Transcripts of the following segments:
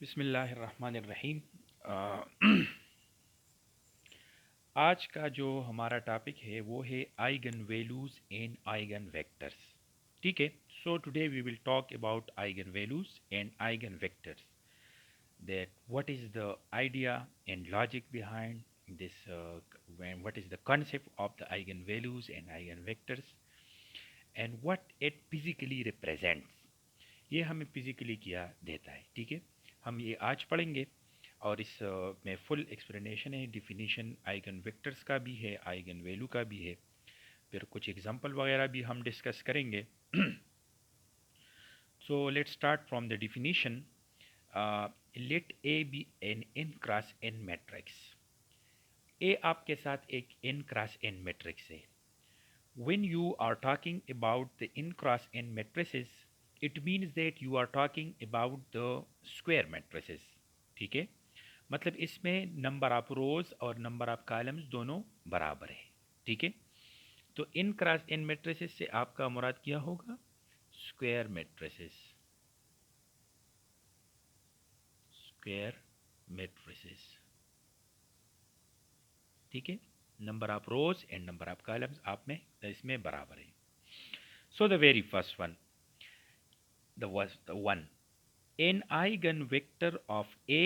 बिस्मिल्लाहिर्रहमानिर्रहीम। आज का जो हमारा टॉपिक है वो है eigenvalues and eigenvectors. ठीक है। So today we will talk about eigenvalues and eigenvectors, that what is the idea and logic behind this, what is the concept of the eigenvalues and eigenvectors, and what it physically represents। ये हमें physically क्या देता है। ठीक है, हम ये आज पढ़ेंगे और इस में फुल एक्सप्लेनेशन है, डिफिनीशन आइगन वेक्टर्स का भी है, आइगन वैल्यू का भी है, फिर कुछ एग्जांपल वगैरह भी हम डिस्कस करेंगे। So let's start from the definition. Let A be n n cross n matrix. A आपके साथ एक n क्रॉस n मैट्रिक्स है। When you are talking about the n cross n matrices, it means that you are talking about the square matrices। ठीक है, मतलब इसमें number of रोज और number of columns दोनों बराबर है। ठीक है, तो n क्रॉस n मैट्रिसेस से आपका मुराद क्या होगा? Square matrices, square matrices. ठीक है, number of rose and number of columns आप में इसमें बराबर है। So the very first one, the one, an eigenvector of A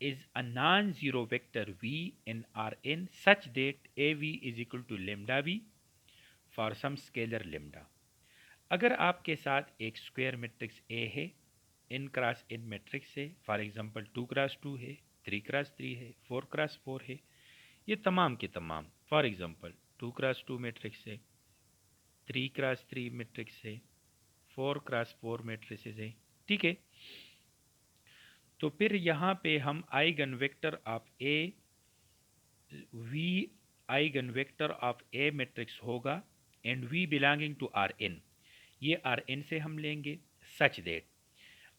is a non-zero vector V in Rn such that AV is equal to lambda V for some scalar lambda। अगर आपके साथ एक square matrix A है, n cross n matrix है, for example 2 cross 2 है, 3 cross 3 है, 4 cross 4 है, ये तमाम के तमाम फॉर एग्जांपल 2 क्रॉस 2 मैट्रिक्स है, 3 क्रॉस 3 मैट्रिक्स है, 4 क्रॉस 4 मैट्रिसेस है। ठीक है, तो फिर यहाँ पे हम eigen vector of A V, eigen vector of a matrix होगा and V belonging to R N, ये आर एन से हम लेंगे सच दैट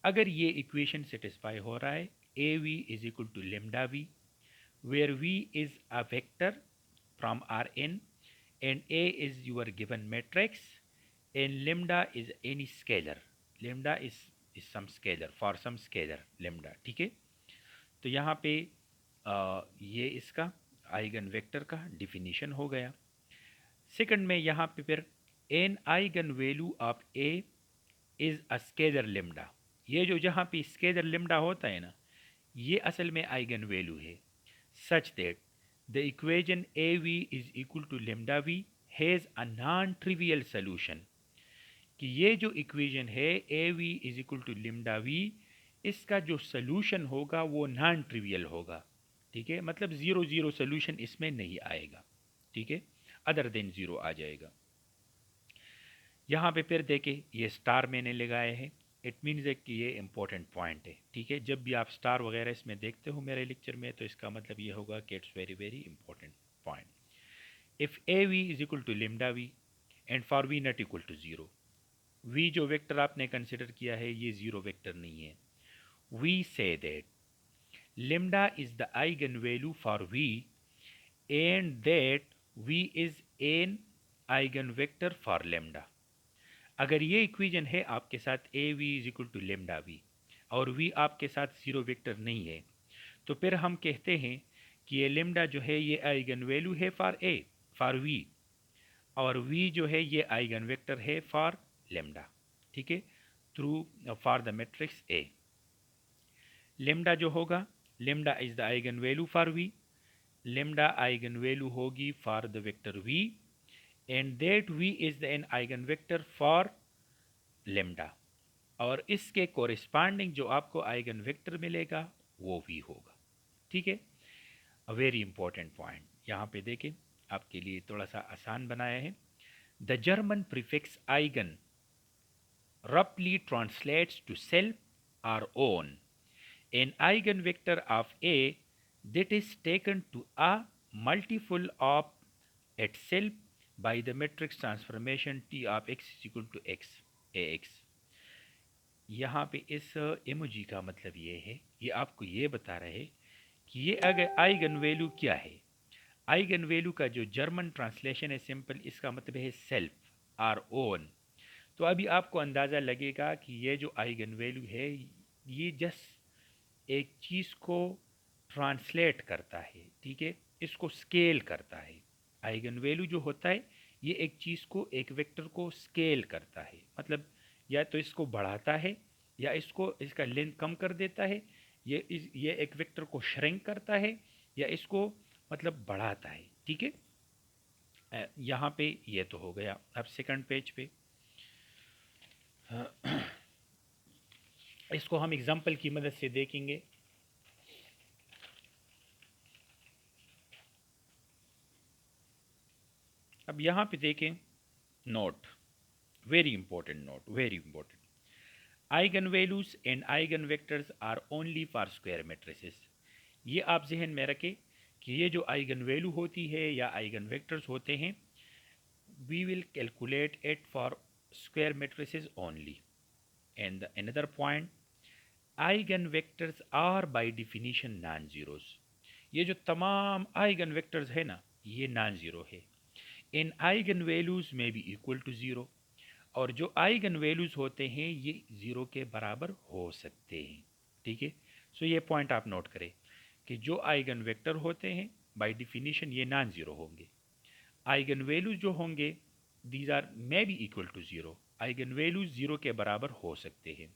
अगर ये इक्वेशन सेटिस्फाई हो रहा है, A v is equal to lambda v, where v is a vector from R n and A is your given matrix and lambda is any scalar, lambda is some scalar for some scalar lambda। ठीक है, तो यहाँ पे ये इसका eigen vector का definition हो गया। सेकंड में यहाँ पे फिर an eigen value of A is a scalar lambda, ये जो जहाँ पे स्केलर लेमडा होता है ना, ये असल में आइगन वैल्यू है such that the equation A v is equal to lambda v has a non trivial solution, कि ये जो इक्वेशन है A v is equal to lambda v, इसका जो सोल्यूशन होगा वो नॉन ट्रिवियल होगा। ठीक है, मतलब ज़ीरो ज़ीरो सोल्यूशन इसमें नहीं आएगा। ठीक है, अदर देन ज़ीरो आ जाएगा। यहाँ पे फिर देखें, ये स्टार मैंने लगाए हैं, इट मीन्स है कि ये इंपॉर्टेंट पॉइंट है। ठीक है, जब भी आप स्टार वगैरह इसमें देखते हो मेरे लेक्चर में, तो इसका मतलब ये होगा कि it's very very important point. If A v is equal to lambda v and for v not equal to zero, v जो वेक्टर आपने कंसिडर किया है ये ज़ीरो वेक्टर नहीं है, वी से that lambda is the eigenvalue for V and that V is an eigenvector for lambda। अगर ये इक्वेशन है आपके साथ A v is equal to lambda v और वी आपके साथ ज़ीरो वेक्टर नहीं है, तो फिर हम कहते हैं कि ये लेमडा जो है ये आइगन वैल्यू है फॉर ए, फॉर वी, और वी जो है ये आइगन वेक्टर है फॉर लेमडा। ठीक है, through for the matrix A, lambda जो होगा, lambda is the eigen value for V, lambda eigen value होगी for the vector V and that V is an eigen vector for lambda, और इसके कोरिस्पांडिंग जो आपको eigen vector मिलेगा वो we होगा। ठीक है, अ वेरी इंपॉर्टेंट पॉइंट यहाँ पे देखें, आपके लिए थोड़ा सा आसान बनाया है। The German prefix eigen roughly translates to self or own, an eigenvector of A that is taken to a multiple of itself by the matrix transformation T of x is equal to x ax। यहाँ पे इस emoji का मतलब ये है, ये आपको ये बता रहे हैं कि ये अगर आइगन वैल्यू क्या है। आइगन वैल्यू का जो जर्मन ट्रांसलेशन है सिंपल, इसका मतलब है सेल्फ और ओन। तो अभी आपको अंदाज़ा लगेगा कि ये जो आइगन वैल्यू है ये जस्ट एक चीज़ को ट्रांसलेट करता है, ठीक है, इसको स्केल करता है। आइगन वैल्यू जो होता है ये एक चीज़ को, एक वेक्टर को स्केल करता है, मतलब या तो इसको बढ़ाता है या इसको, इसका लेंथ कम कर देता है। ये एक वेक्टर को श्रिंक करता है या इसको मतलब बढ़ाता है, ठीक है। यहाँ पे ये तो हो गया। अब सेकंड पेज पे इसको हम एग्जांपल की मदद से देखेंगे। अब यहाँ पे देखें, note, very important note, very important. Eigenvalues and eigenvectors are only for square matrices. ये आप जहन में रखें कि ये जो आइगन वैल्यू होती है या आइगन वेक्टर्स होते हैं, we will calculate it for square matrices only. And the another point, eigenvectors are by definition non-zeros. ये जो तमाम आइगन वेक्टर्स है ना, ये नॉन ज़ीरो है। इन आइगन वैल्यूज में भी इक्वल टू ज़ीरो, और जो आइगन वैल्यूज होते हैं ये ज़ीरो के बराबर हो सकते हैं, ठीक है। सो ये पॉइंट आप नोट करें कि जो आइगन वेक्टर होते हैं बाय डिफिनीशन ये नॉन ज़ीरो होंगे। आइगन वैल्यूज जो होंगे these are may be equal to zero, eigenvalues zero के बराबर हो सकते हैं।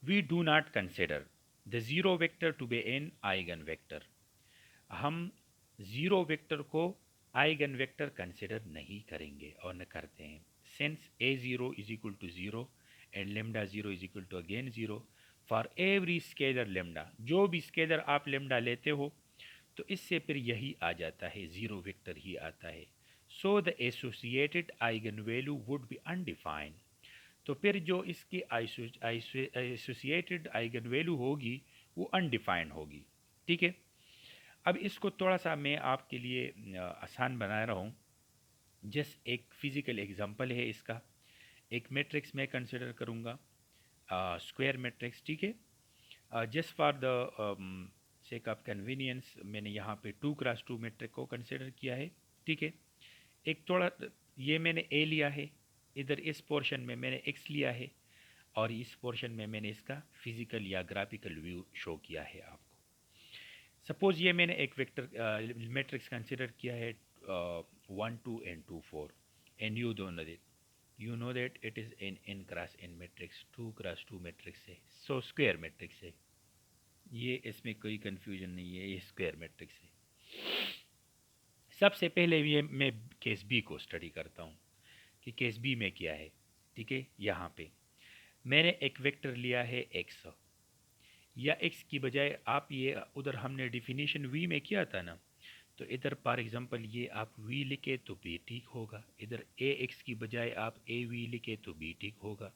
We do not consider the zero vector to be an eigen vector. हम ज़ीरो वेक्टर को आइगन वेक्टर कंसिडर नहीं करेंगे और न करते हैं। Since A zero is equal to zero and lambda zero is equal to again zero for every scalar lambda, जो भी स्केलर आप लेमडा लेते हो तो इससे फिर यही आ जाता है, ज़ीरो वेक्टर ही आता है। So the associated eigen value would be undefined. तो फिर जो इसकी एसोसिएटेड आइगन वैल्यू होगी वो अनडिफाइंड होगी, ठीक है। अब इसको थोड़ा सा मैं आपके लिए आसान बना रहा हूँ। जस्ट एक फिजिकल एग्जांपल है इसका। एक मैट्रिक्स मैं कंसिडर करूँगा, स्क्वायर मैट्रिक्स, ठीक है। Just for the sake of convenience मैंने यहाँ पे 2x2 मैट्रिक को कंसिडर किया है, ठीक है। एक थोड़ा, ये मैंने ए लिया है, इधर इस पोर्शन में मैंने एक्स लिया है, और इस पोर्शन में मैंने इसका फिजिकल या ग्राफिकल व्यू शो किया है आपको। सपोज ये मैंने एक वेक्टर मैट्रिक्स कंसिडर किया है 1 2 and 2 4, and you know that it is n cross n matrix, 2x2 matrix है, सो स्क्वायर मैट्रिक्स है ये, इसमें कोई कंफ्यूजन नहीं है, ये स्क्वायर मैट्रिक्स है। सबसे पहले ये मैं केस बी को स्टडी करता हूँ कि केस बी में क्या है, ठीक है। यहाँ पे मैंने एक वेक्टर लिया है एक्स, या एक्स की बजाय आप ये, उधर हमने डिफिनीशन वी में किया था ना, तो इधर फॉर एग्जांपल ये आप वी लिखे तो बी ठीक होगा, इधर ए एक्स की बजाय आप ए वी लिखे तो बी ठीक होगा।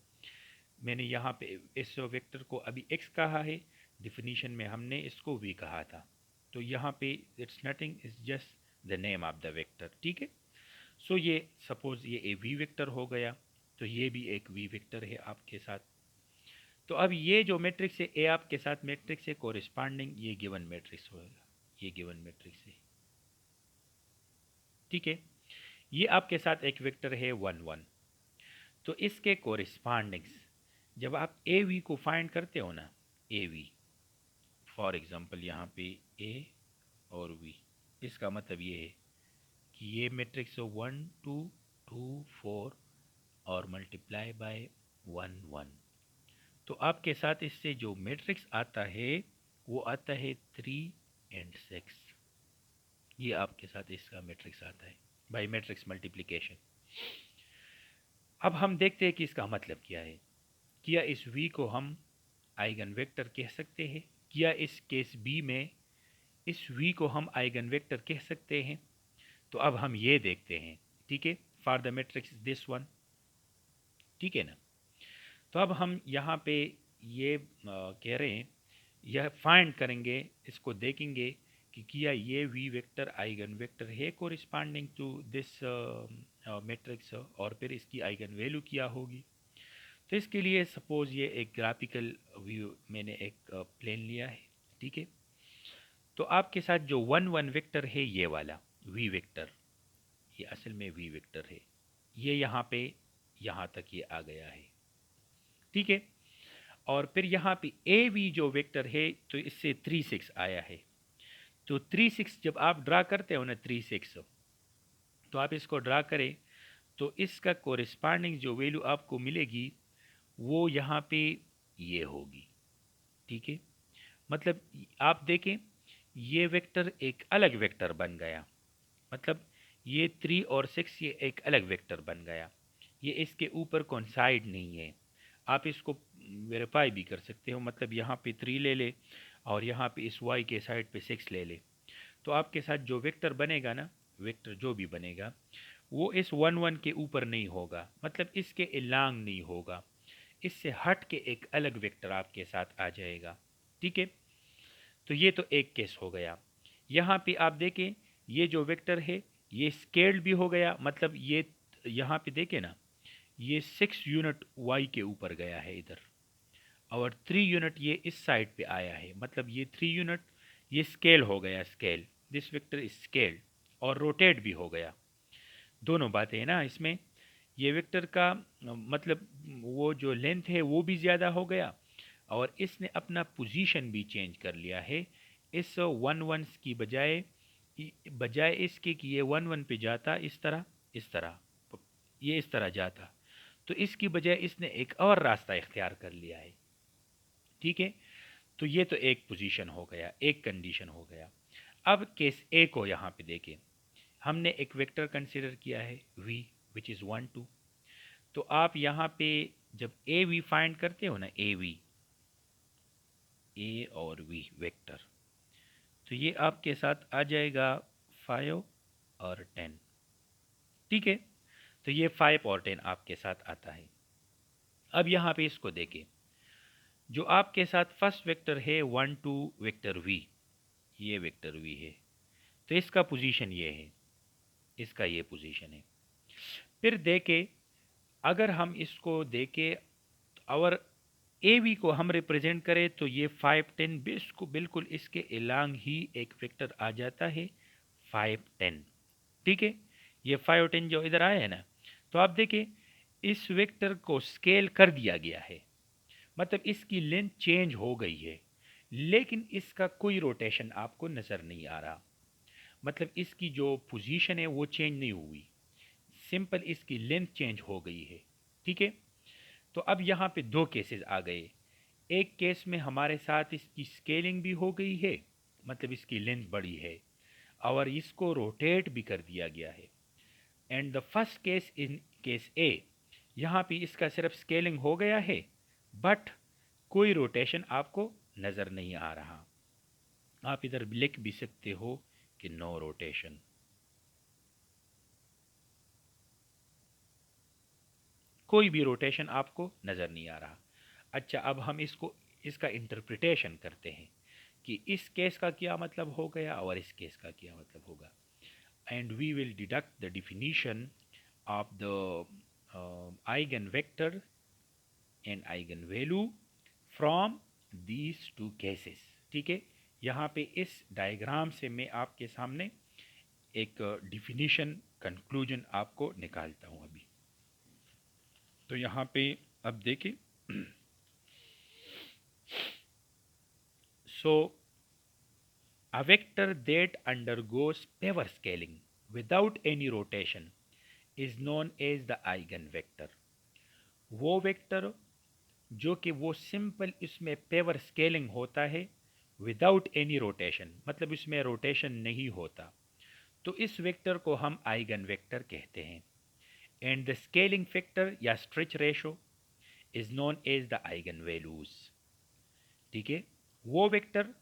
मैंने यहाँ पे इस वेक्टर को अभी एक्स कहा है, डिफिनीशन में हमने इसको वी कहा था, तो यहाँ पे it's nothing, is just the name of the vector, ठीक है। सो ये सपोज ये ए वी वेक्टर हो गया, तो ये भी एक वी वेक्टर है आपके साथ। तो अब ये जो मैट्रिक्स है ए आपके साथ मैट्रिक्स है कोरिस्पांडिंग, ये गिवन मैट्रिक्स होगा, ये गिवन मैट्रिक्स है, ठीक है। ये आपके साथ एक वेक्टर है 1 1, तो इसके कोरिस्पांडिंग्स जब आप ए वी को फाइंड करते हो ना, ए वी फॉर एग्जांपल यहाँ पे ए और वी, इसका मतलब ये है कि ये मैट्रिक्स 1 2 2 4 और मल्टीप्लाई बाय 1 1, तो आपके साथ इससे जो मैट्रिक्स आता है वो आता है 3 and 6। ये आपके साथ इसका मैट्रिक्स आता है बाय मैट्रिक्स मल्टीप्लिकेशन। अब हम देखते हैं कि इसका मतलब क्या है। क्या इस v को हम आइगन वेक्टर कह सकते हैं? क्या इस केस बी में इस v को हम आइगन वेक्टर कह सकते हैं? तो अब हम ये देखते हैं, ठीक है, for the matrix this one, ठीक है ना। तो अब हम यहाँ पे ये कह रहे हैं, यह फाइंड करेंगे, इसको देखेंगे कि क्या ये वी वेक्टर आइगन वेक्टर है कोरिस्पांडिंग टू दिस मैट्रिक्स, और फिर इसकी आइगन वैल्यू क्या होगी। तो इसके लिए सपोज ये एक ग्राफिकल व्यू, मैंने एक प्लेन लिया है, ठीक है। तो आपके साथ जो 1 1 वेक्टर है ये वाला वी वेक्टर, ये असल में वी वेक्टर है, ये यहाँ पे यहाँ तक ये आ गया है, ठीक है। और फिर यहाँ पे ए वी जो वेक्टर है तो इससे 3 6 आया है। तो 3 6 जब आप ड्रा करते हो ना 3 6, तो आप इसको ड्रा करें तो इसका कोरिस्पांडिंग जो वैल्यू आपको मिलेगी वो यहाँ पे ये होगी। ठीक है, मतलब आप देखें ये वेक्टर एक अलग वेक्टर बन गया, मतलब ये 3 और 6 ये एक अलग वेक्टर बन गया, ये इसके ऊपर कोइंसाइड नहीं है। आप इसको वेरीफाई भी कर सकते हो, मतलब यहाँ पे 3 ले ले और यहाँ पे इस y के साइड पे 6 ले ले, तो आपके साथ जो वेक्टर बनेगा ना, वेक्टर जो भी बनेगा वो इस 1 1 के ऊपर नहीं होगा, मतलब इसके इलांग नहीं होगा, इससे हट के एक अलग वेक्टर आपके साथ आ जाएगा। ठीक है, तो ये तो एक केस हो गया। यहाँ पे आप देखें ये जो वेक्टर है ये स्केल्ड भी हो गया, मतलब ये यहाँ पे देखें ना ये 6 यूनिट y के ऊपर गया है इधर, और 3 यूनिट ये इस साइड पे आया है, मतलब ये 3 यूनिट ये स्केल हो गया, scale this vector is scaled, और रोटेट भी हो गया। दोनों बातें हैं ना इसमें, ये वेक्टर का मतलब वो जो लेंथ है वो भी ज़्यादा हो गया, और इसने अपना पोजीशन भी चेंज कर लिया है। इस 1 1 की बजाय बजाय इसके कि ये 1 1 पे जाता इस तरह ये इस तरह जाता, तो इसकी बजाय इसने एक और रास्ता इख्तियार कर लिया है। ठीक है, तो ये तो एक पोजीशन हो गया, एक कंडीशन हो गया। अब केस ए को यहाँ पे देखें, हमने एक वेक्टर कंसिडर किया है v विच इज़ 1 2, तो आप यहाँ पे जब ए वी फाइंड करते हो ना, ए वी ए और वी वेक्टर, तो ये आपके साथ आ जाएगा 5 और 10। ठीक है, तो ये 5 और 10 आपके साथ आता है। अब यहाँ पे इसको देखें, जो आपके साथ फर्स्ट वेक्टर है 1 2 वेक्टर v, ये वेक्टर v है, तो इसका पोजीशन ये है, इसका ये पोजीशन है। फिर देखें अगर हम इसको देखें और ए वी को हम रिप्रेजेंट करें तो ये 5 10 बिल्कुल इसके इलांग ही एक वेक्टर आ जाता है 5 10। ठीक है, ये 5 10 जो इधर आया है ना, तो आप देखें इस वेक्टर को स्केल कर दिया गया है, मतलब इसकी लेंथ चेंज हो गई है, लेकिन इसका कोई रोटेशन आपको नज़र नहीं आ रहा, मतलब इसकी जो पोजीशन है वो चेंज नहीं हुई, सिंपल इसकी लेंथ चेंज हो गई है। ठीक है, तो अब यहाँ पे दो केसेस आ गए, एक केस में हमारे साथ इसकी स्केलिंग भी हो गई है, मतलब इसकी लेंथ बड़ी है और इसको रोटेट भी कर दिया गया है। And the first case in case A, यहाँ पे इसका सिर्फ स्केलिंग हो गया है बट कोई रोटेशन आपको नज़र नहीं आ रहा। आप इधर लिख भी सकते हो कि नो रोटेशन। कोई भी रोटेशन आपको नज़र नहीं आ रहा। अच्छा, अब हम इसको इसका इंटरप्रिटेशन करते हैं कि इस केस का क्या मतलब हो गया और इस केस का क्या मतलब होगा। And we will deduct the definition of the eigenvector and eigenvalue from these two cases. ठीक है, यहाँ पे इस डायग्राम से मैं आपके सामने एक डिफिनीशन कंक्लूजन आपको निकालता हूँ अभी। तो यहाँ पे अब देखें, so a vector that undergoes pair scaling without any rotation is known as the eigenvector। वो वेक्टर जो कि वो सिंपल इसमें पेवर स्केलिंग होता है विदाउट एनी रोटेशन, मतलब इसमें रोटेशन नहीं होता, तो इस वेक्टर को हम आइगन वेक्टर कहते हैं। एंड द स्केलिंग फैक्टर या stretch ratio is known as the eigenvalues. ठीक है, वो वेक्टर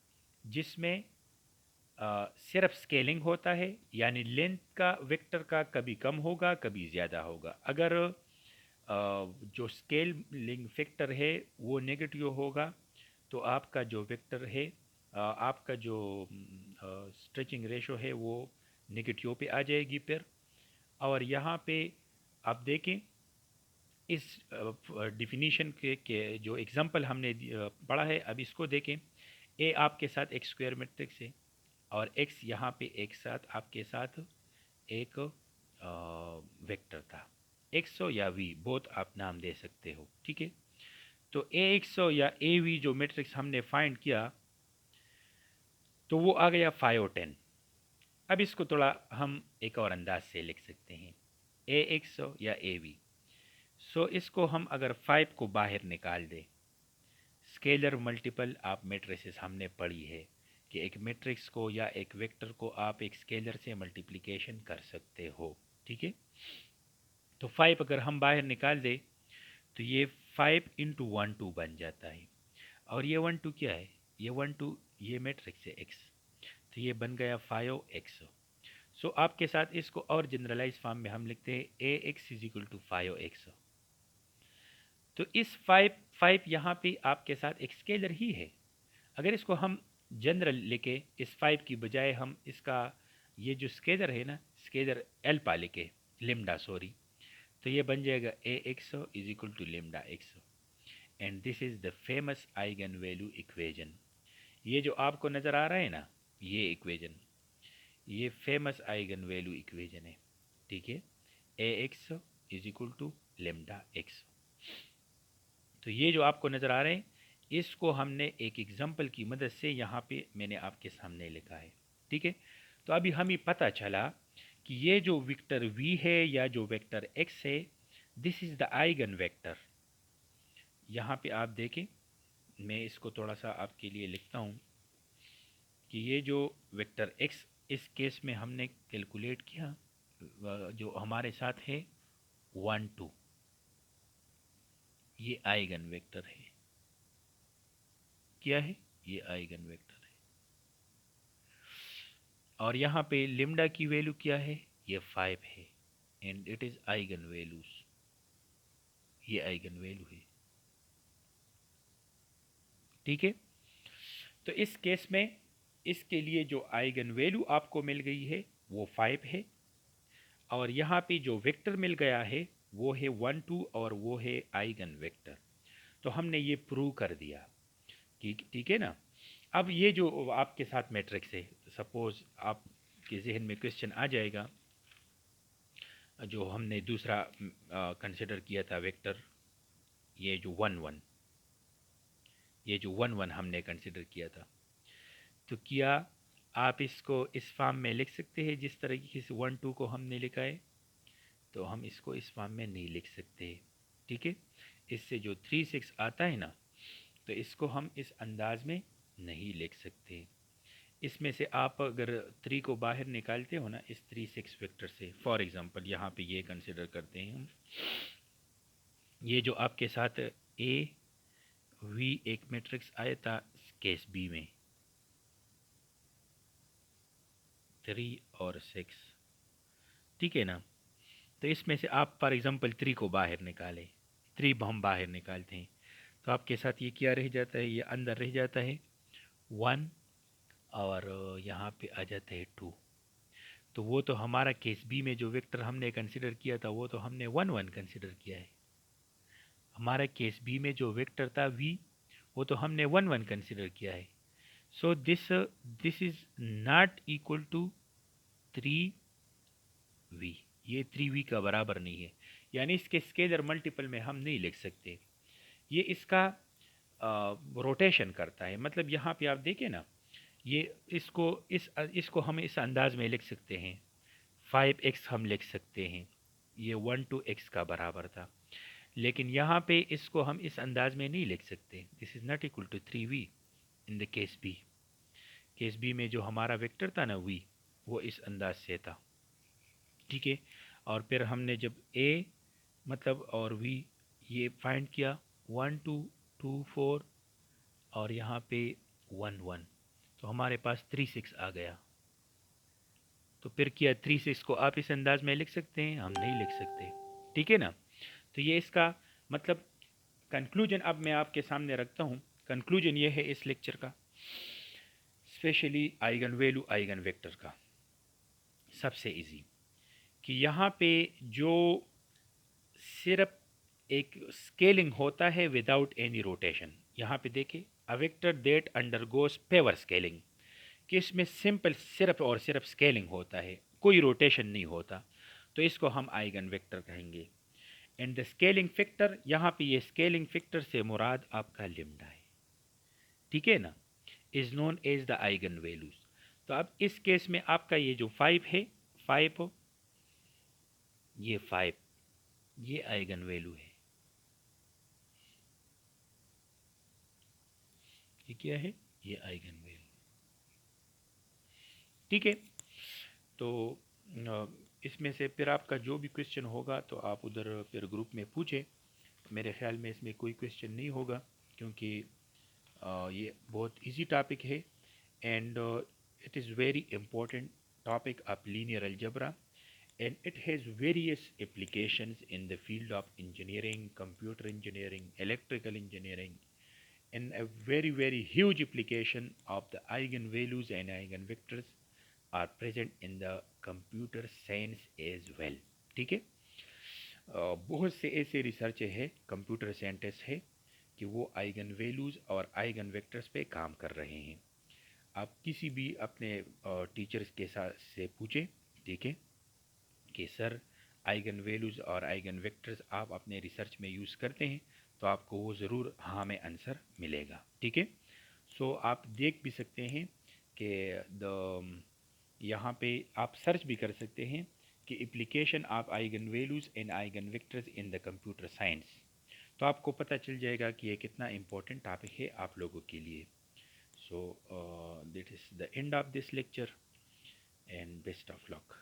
जिसमें सिर्फ स्केलिंग होता है, यानी लेंथ का वेक्टर का कभी कम होगा कभी ज़्यादा होगा। अगर जो स्केलिंग फैक्टर है वो नेगेटिव होगा तो आपका जो वेक्टर है आपका जो स्ट्रेचिंग रेशो है वो नेगेटिव पे आ जाएगी फिर। और यहाँ पे आप देखें इस डिफिनीशन के जो एग्जांपल हमने पढ़ा है, अब इसको देखें। ए आपके साथ एक स्क्वायर मैट्रिक्स है और एक्स यहाँ पे एक साथ आपके साथ एक वेक्टर था, एक्स हो या वी बोथ आप नाम दे सकते हो। ठीक है, तो AX या AV जो मैट्रिक्स हमने फाइंड किया तो वो आ गया 5 और 10। अब इसको थोड़ा हम एक और अंदाज से लिख सकते हैं, AX या AV। सो इसको हम अगर 5 को बाहर निकाल दें, स्केलर मल्टीपल आप मैट्रिसेस हमने पढ़ी है कि एक मैट्रिक्स को या एक वेक्टर को आप एक स्केलर से मल्टीप्लिकेशन कर सकते हो, ठीक है। तो 5 अगर हम बाहर निकाल दें तो ये 5 इंटू 1 2 बन जाता है। और ये 1 2 क्या है, ये 1 2 ये मैट्रिक्स है x, तो ये बन गया 5x। सो आपके साथ इसको और जनरलाइज फॉर्म में हम लिखते हैं AX is equal to 5x। तो इस 5 यहाँ पे आपके साथ एक स्केलर ही है। अगर इसको हम जनरल लेके इस 5 की बजाय हम इसका ये जो स्केलर है ना, स्केलर एल्पा लेके लिम्डा सॉरी, तो ये बन जाएगा AX is equal to lambda X. And this is the famous eigen value equation. ये जो आपको नज़र आ रहा है ना, ये इक्वेजन, ये फेमस आइगन वैल्यू इक्वेजन है, ठीक है। AX is equal to lambda X. तो ये जो आपको नज़र आ रहे हैं, इसको हमने एक एग्जाम्पल की मदद से यहाँ पे मैंने आपके सामने लिखा है, ठीक है। तो अभी हमें पता चला कि ये जो वेक्टर v है या जो वेक्टर x है, this is the eigen vector. यहाँ पे आप देखें, मैं इसको थोड़ा सा आपके लिए लिखता हूँ कि ये जो वेक्टर x इस केस में हमने कैलकुलेट किया, जो हमारे साथ है 1 2, ये आइगन वेक्टर है। क्या है, ये आइगन वेक्टर है। और यहाँ पे लिम्डा की वैल्यू क्या है, ये 5 है and it is eigen values, ये आइगन वैल्यू है, ठीक है। तो इस केस में इसके लिए जो आइगन वैल्यू आपको मिल गई है वो 5 है, और यहाँ पे जो वेक्टर मिल गया है वो है 1 2 और वो है आइगन वेक्टर। तो हमने ये प्रूव कर दिया, ठीक है ना। अब ये जो आपके साथ मैट्रिक्स है, सपोज आपके जहन में क्वेश्चन आ जाएगा, जो हमने दूसरा कंसिडर किया था वेक्टर, ये जो 1 1, ये जो 1 1 हमने कंसिडर किया था, तो क्या आप इसको इस फॉर्म में लिख सकते हैं जिस तरीके से 1 2 को हमने लिखा है? तो हम इसको इस फॉर्म में नहीं लिख सकते, ठीक है। इससे जो 3 6 आता है ना, तो इसको हम इस अंदाज में नहीं लिख सकते। इसमें से आप अगर 3 को बाहर निकालते हो ना इस 3 6 वेक्टर से, फॉर एग्जांपल यहाँ पे ये कंसिडर करते हैं हम, ये जो आपके साथ ए वी एक मैट्रिक्स आया था केस बी में 3 और 6, ठीक है ना। तो इसमें से आप फॉर एग्जांपल 3 को बाहर निकालें, 3 हम बाहर निकालते हैं, तो आपके साथ ये क्या रह जाता है, ये अंदर रह जाता है 1, और यहाँ पे आ जाता है 2। तो वो तो हमारा केस बी में जो वेक्टर हमने कंसिडर किया था वो तो हमने 1 1 कंसिडर किया है। हमारा केस बी में जो वेक्टर था वी, वो तो हमने 1 1 कंसिडर किया है। So this is not equal to 3v, ये 3v का बराबर नहीं है, यानी इसके स्केलर मल्टीपल में हम नहीं लिख सकते। ये इसका रोटेशन करता है, मतलब यहाँ पे आप देखें ना, ये इसको हम इस अंदाज में लिख सकते हैं, 5x हम लिख सकते हैं, ये 1 2 x का बराबर था। लेकिन यहाँ पे इसको हम इस अंदाज में नहीं लिख सकते, this is not equal to 3v in the case B. केस बी में जो हमारा वेक्टर था ना v, वो इस अंदाज से था, ठीक है। और फिर हमने जब a मतलब और v ये फाइंड किया 1 2 2 4 और यहाँ पे 1 1, तो हमारे पास 3 6 आ गया। तो फिर क्या 3 6 को आप इस अंदाज में लिख सकते हैं? हम नहीं लिख सकते, ठीक है ना। तो ये इसका मतलब कंक्लूजन अब मैं आपके सामने रखता हूँ। कंक्लूजन ये है इस लेक्चर का, specially eigen value eigen vector का, सबसे इजी कि यहाँ पे जो सिर्फ एक स्केलिंग होता है विदाउट एनी रोटेशन। यहाँ पे देखिए, a vector that undergoes pure scaling, कि इसमें सिंपल सिर्फ और सिर्फ स्केलिंग होता है, कोई रोटेशन नहीं होता, तो इसको हम आइगन वेक्टर कहेंगे। एंड द स्केलिंग फैक्टर, यहाँ पे ये स्केलिंग फैक्टर से मुराद आपका लिम्डा है, ठीक है ना, is known as the eigenvalues. तो अब इस केस में आपका ये जो 5 है, 5 ये 5 ये आइगन वैल्यू है, ये क्या है, ये आइगन वैल्यू, ठीक है। तो इसमें से फिर आपका जो भी क्वेश्चन होगा तो आप उधर फिर ग्रुप में पूछें। मेरे ख्याल में इसमें कोई क्वेश्चन नहीं होगा, क्योंकि ये बहुत इजी टॉपिक है, and it is very important topic of linear algebra, and it has various applications in the field of engineering, computer engineering, electrical engineering, and a very huge application of the eigenvalues and eigenvectors are present in the computer science as well, ठीक है। बहुत से ऐसे research है, computer scientist है कि वो eigen values और आइगन वेक्टर्स पे काम कर रहे हैं। आप किसी भी अपने टीचर्स के साथ से पूछें, देखें कि सर आइगन वैल्यूज़ और आइगन वेक्टर्स आप अपने रिसर्च में यूज़ करते हैं, तो आपको वो ज़रूर हाँ में आंसर मिलेगा, ठीक है। सो आप देख भी सकते हैं कि द यहाँ पे आप सर्च भी कर सकते हैं कि application of eigen values and eigen vectors in the computer science, तो आपको पता चल जाएगा कि ये कितना इम्पोर्टेंट टॉपिक है आप लोगों के लिए। So that is the end of this lecture, and best of luck.